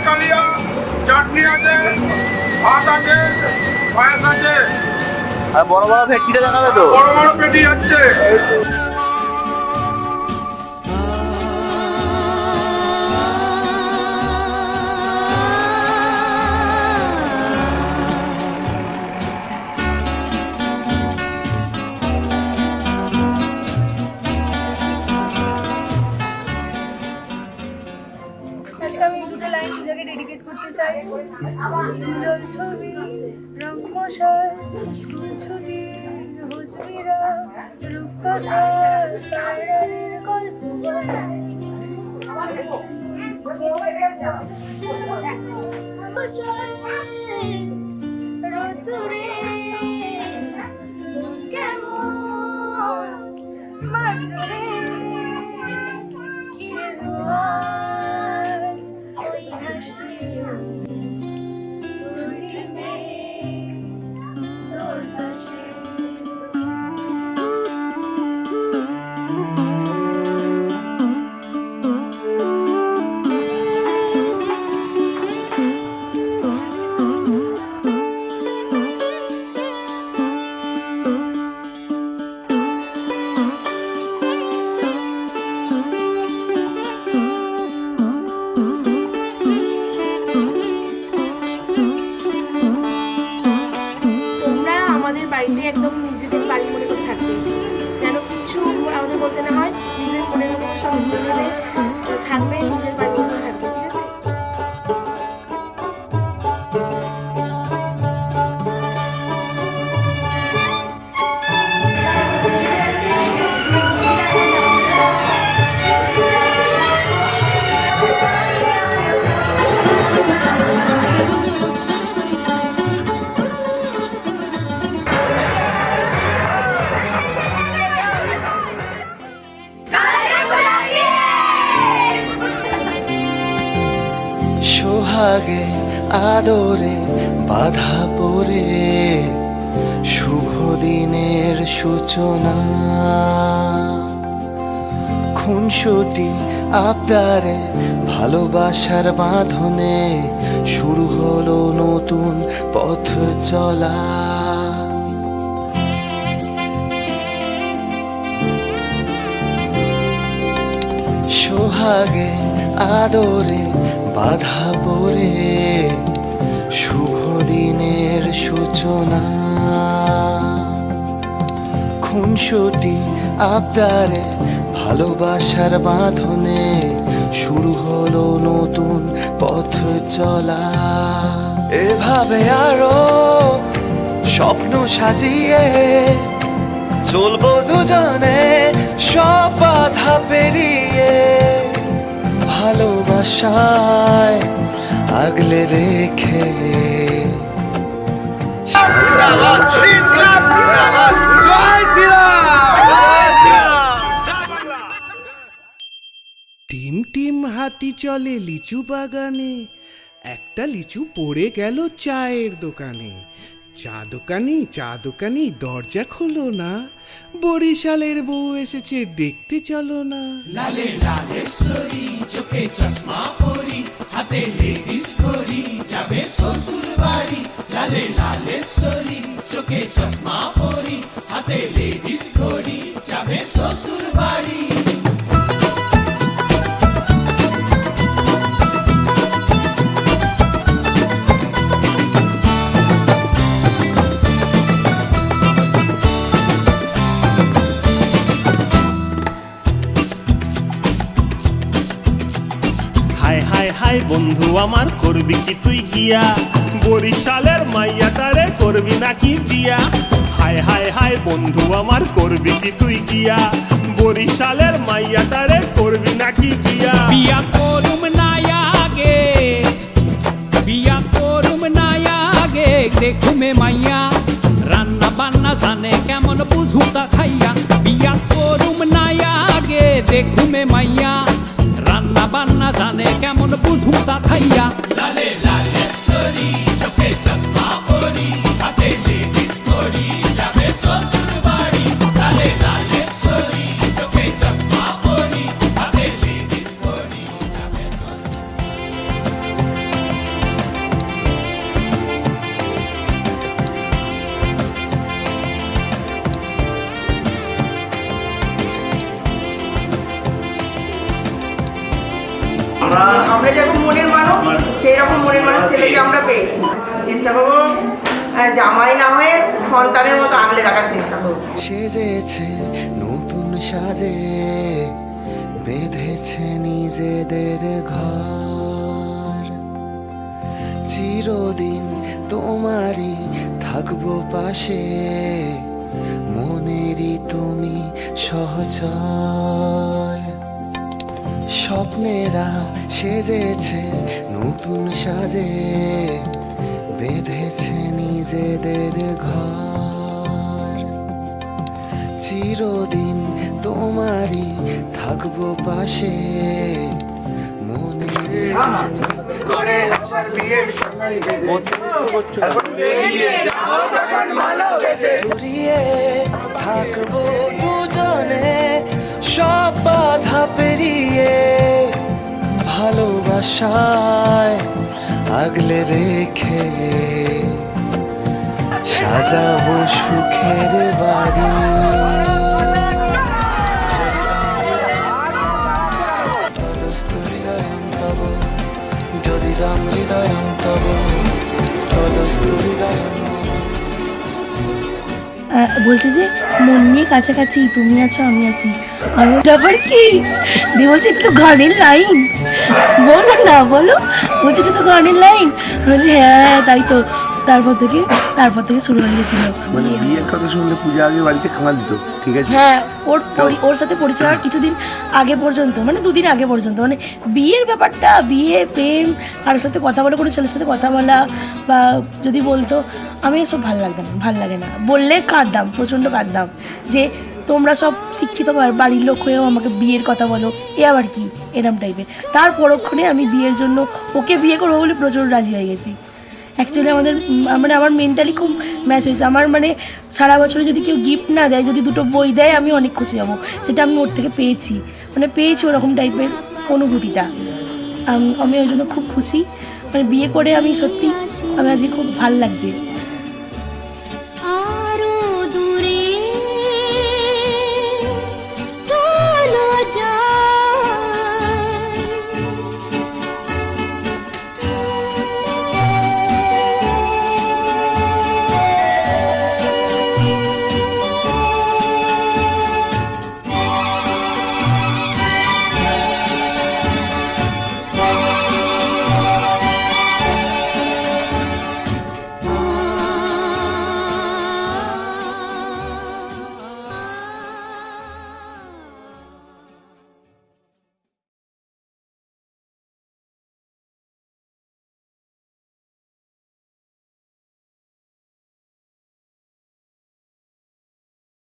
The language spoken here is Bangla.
কালিয়া, চাটনি আছে, ভাত আছে, পায়েস আছে। আর বড় বড় ভেটকিটা জানাবে তো? বড় বড় পেটি আছে। আজকে আমি দুটো লাইন পূজাকে ডেডিকেট করতে চাই। জল ছবি রং মশাই স্কুল ছুটি হুজুরিরা রূপকথা সারারের গল্প রোদুরে কেমন মাঝরে ঘিরে ধোয়া বাড়িতে একদম নিজেদের বাড়ি মনে করে থাকবে, যেন কিছু আমাদের বলতে না হয়, নিজের মনের মতো সব থাকবে, নিজের বাড়ি মতো থাকবে। ঠিক আছে? সোহাগে আদরে বাধা পড়ে শুভ দিনের সূচনা, খুনসুটি আবদারে ভালোবাসার বাঁধনে শুরু হলো নতুন পথ চলা। সোহাগে আদরে বাধা পড়ে শুভ দিনের সূচনা, খুনসুটি আবদারে ভালোবাসার বাঁধনে শুরু হলো নতুন পথ চলা। এভাবে আরো স্বপ্ন সাজিয়ে চলবো দুজনে সব বাধা পেরিয়ে, ভালোবাসায় আগলে রেখে। টিম টিম হাতি চলে লিচু বাগানে, একটা লিচু পড়ে গেল চায়ের দোকানে। চা দোকানি দরজা খোলো না, বরিশালের বউ এসেছে দেখতে চলো না। লালে লালে সরি চোখে চশমা পরি, হাতে লেডিস ঘড়ি যাবে শ্বশুর বাড়ি। লালে লালে সরি চোখে চশমা পরি, হাতে লেডিস ঘড়ি যাবে শ্বশুর বাড়ি। হাই বন্ধু আমার করবি কি তুই গিয়া, বরিশালের মাইয়াটারে করবি নাকি বিয়া। হাই হাই হাই বন্ধু আমার করবি কি তুই গিয়া, বরিশালের মাইয়াটারে করবি নাকি বিয়া। বিয়া করুম না আগে, বিয়া করুম না আগে, দেখুমে মাইয়া রান্না বান্না জানে কেমন বুঝুতা খাইয়া। বিয়া করুম না আগে, দেখুমে মাইয়া রান্না বান্না জানে কেমন বুঝুতা খাইয়া। লালে লালে সরি চোখে চশমা পরি, হাতে লেডিস ঘড়ি যাবে শ্বশুর বাড়ি। লালে লালে সরি চোখে চশমা পরি, হাতে লেডিস ঘড়ি যাবে শ্বশুর বাড়ি। যেরকম মনের মানুষ সেই রকম মনের মানুষ ছেলেকে আমরা পেয়েছি। চেষ্টা করবো জামাই না হয়ে সন্তানের মতো আগলে রাখার চেষ্টা করবো। সেজেছে নতুন সাজে, বেঁধেছে নিজেদের ঘর। চিরদিন তোমারই থাকবো পাশে, মনেরই তুমি সহচর। স্বপ্নেরা সেজেছে নতুন সাজে, বেঁধেছে নিজেদের ঘর। চিরদিন তোমারই থাকবো পাশে, মনে জড়িয়ে থাকবো দুজনে, সব বাধা পেরিয়ে ভালোবাসায় আগলে রেখে সাজাবো সুখের বাড়ি। হৃদয়ম তব যদিদম হৃদয়ম তব তদস্তু হৃদয়ম। বলছে যে মন নিয়ে কাছাকাছি, তুমি আছো আমি আছি। আমি ব্যাপার কি দিয়ে বলছে এটা তো গানের লাইন, বলো না বলো। বলছে এটা তো গানের লাইন। বলছে হ্যাঁ তাই তো। তারপর থেকে শুরু হয়ে গেছিল। মানে বিয়ের কথা শুনলে পূজা আগে বাড়িতে খাওয়া দিত, ঠিক আছে? হ্যাঁ, ওর সাথে পরিচয় হওয়ার কিছুদিন আগে পর্যন্ত, মানে 2 দিন আগে পর্যন্ত, মানে বিয়ের ব্যাপারটা, বিয়ে প্রেম কারোর সাথে কথা বলা, কোনো ছেলের সাথে কথা বলা বা যদি বলতো, আমি এসব ভাল লাগে না। বললে কাঁদতাম, প্রচণ্ড কাঁদতাম যে তোমরা সব শিক্ষিত বাড়ির লোক হয়েও আমাকে বিয়ের কথা বলো, এ আবার কি, এরম টাইপের। তার পরক্ষণে আমি বিয়ের জন্য ওকে বিয়ে করবো বলে প্রচুর রাজি হয়ে গেছি। অ্যাকচুয়ালি আমার মেন্টালি খুব ম্যাচ হয়েছে। আমার মানে সারা বছরে যদি কেউ গিফট না দেয়, যদি 2টো বই দেয়, আমি অনেক খুশি হব। সেটা আমি ওর থেকে পেয়েছি, ওরকম টাইপের অনুভূতিটা। আমি ওই জন্য খুব খুশি। মানে বিয়ে করে আমি সত্যি, আমি আজকে খুব ভালো লাগছে।